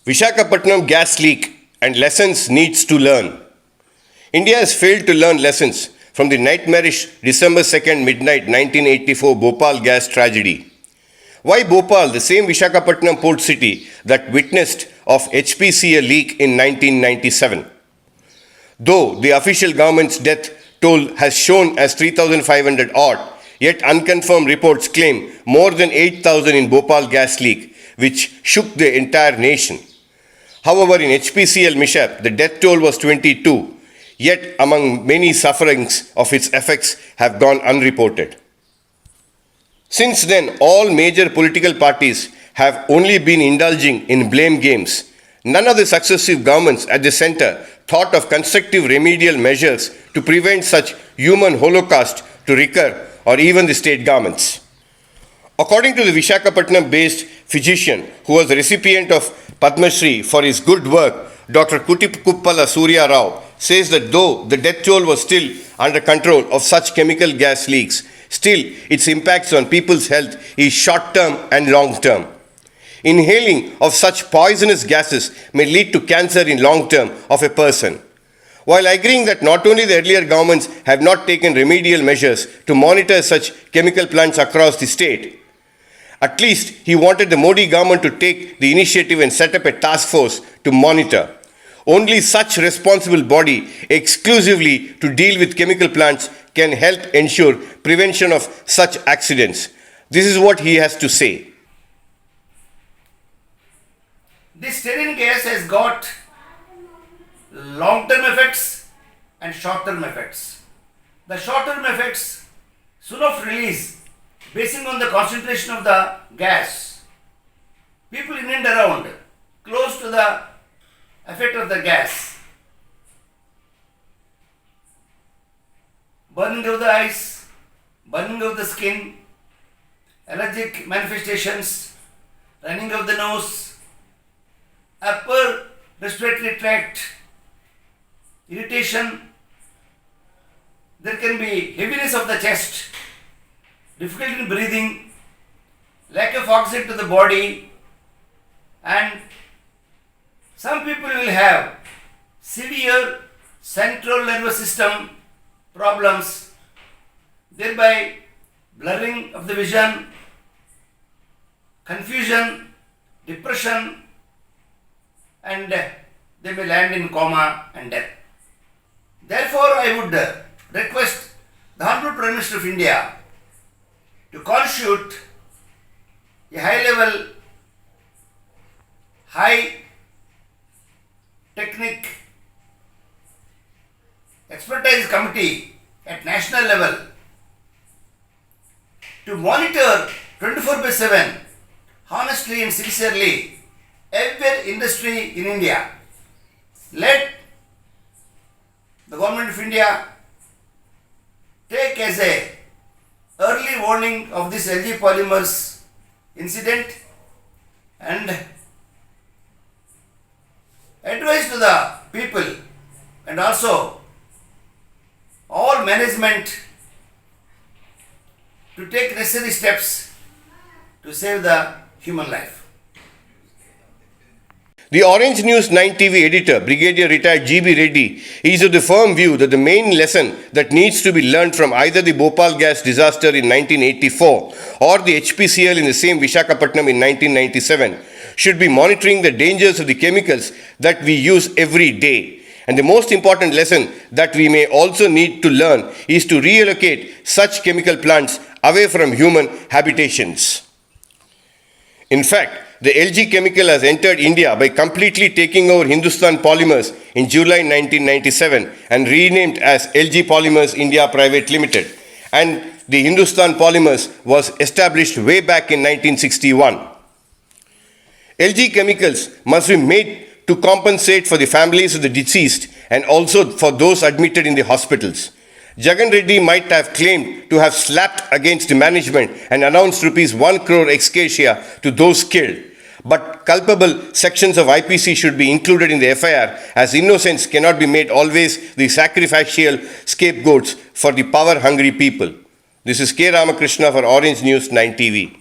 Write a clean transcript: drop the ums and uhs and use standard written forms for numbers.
Vishakhapatnam gas leak and lessons needs to learn. India has failed to learn lessons from the nightmarish December 2nd midnight 1984 Bhopal gas tragedy. Why Bhopal, the same Vishakhapatnam port city that witnessed of HPCL leak in 1997? Though the official government's death toll has shown as 3,500 odd, yet unconfirmed reports claim more than 8,000 in Bhopal gas leak, which shook the entire nation. However, in HPCL mishap, the death toll was 22, yet among many sufferings of its effects have gone unreported. Since then, all major political parties have only been indulging in blame games. None of the successive governments at the center thought of constructive remedial measures to prevent such human holocaust to recur, or even the state governments. According to the Vishakhapatnam-based physician who was the recipient of Padma Shri for his good work, Dr. Kutikuppala Surya Rao says that though the death toll was still under control of such chemical gas leaks, still its impacts on people's health is short-term and long-term. Inhaling of such poisonous gases may lead to cancer in long-term of a person. While agreeing that not only the earlier governments have not taken remedial measures to monitor such chemical plants across the state, at least he wanted the Modi government to take the initiative and set up a task force to monitor. Only such responsible body exclusively to deal with chemical plants can help ensure prevention of such accidents. This is what he has to say. This stearin gas has got long-term effects and short-term effects. The short-term effects soon of release, basing on the concentration of the gas. People in and around, close to the effect of the gas. Burning of the eyes, burning of the skin, allergic manifestations, running of the nose, upper respiratory tract, irritation. There can be heaviness of the chest, difficulty in breathing, lack of oxygen to the body, and some people will have severe central nervous system problems, thereby blurring of the vision, confusion, depression, and they may land in coma and death. Therefore, I would request the Honorable Prime Minister of India to constitute a high-level, high-technic expertise committee at national level to monitor 24/7, honestly and sincerely, every industry in India. Let the Government of India take as a early warning of this LG Polymers incident and advise to the people and also all management to take necessary steps to save the human life. The Orange News 9 TV editor, Brigadier Retired G.B. Reddy, is of the firm view that the main lesson that needs to be learned from either the Bhopal gas disaster in 1984 or the HPCL in the same Vishakhapatnam in 1997 should be monitoring the dangers of the chemicals that we use every day. And the most important lesson that we may also need to learn is to reallocate such chemical plants away from human habitations. In fact, the LG Chemical has entered India by completely taking over Hindustan Polymers in July 1997 and renamed as LG Polymers India Private Limited. And the Hindustan Polymers was established way back in 1961. LG Chemicals must be made to compensate for the families of the deceased and also for those admitted in the hospitals. Jagan Reddy might have claimed to have slapped against the management and announced rupees 1 crore ex gratia to those killed. But culpable sections of IPC should be included in the FIR, as innocents cannot be made always the sacrificial scapegoats for the power-hungry people. This is K. Ramakrishna for Orange News 9 TV.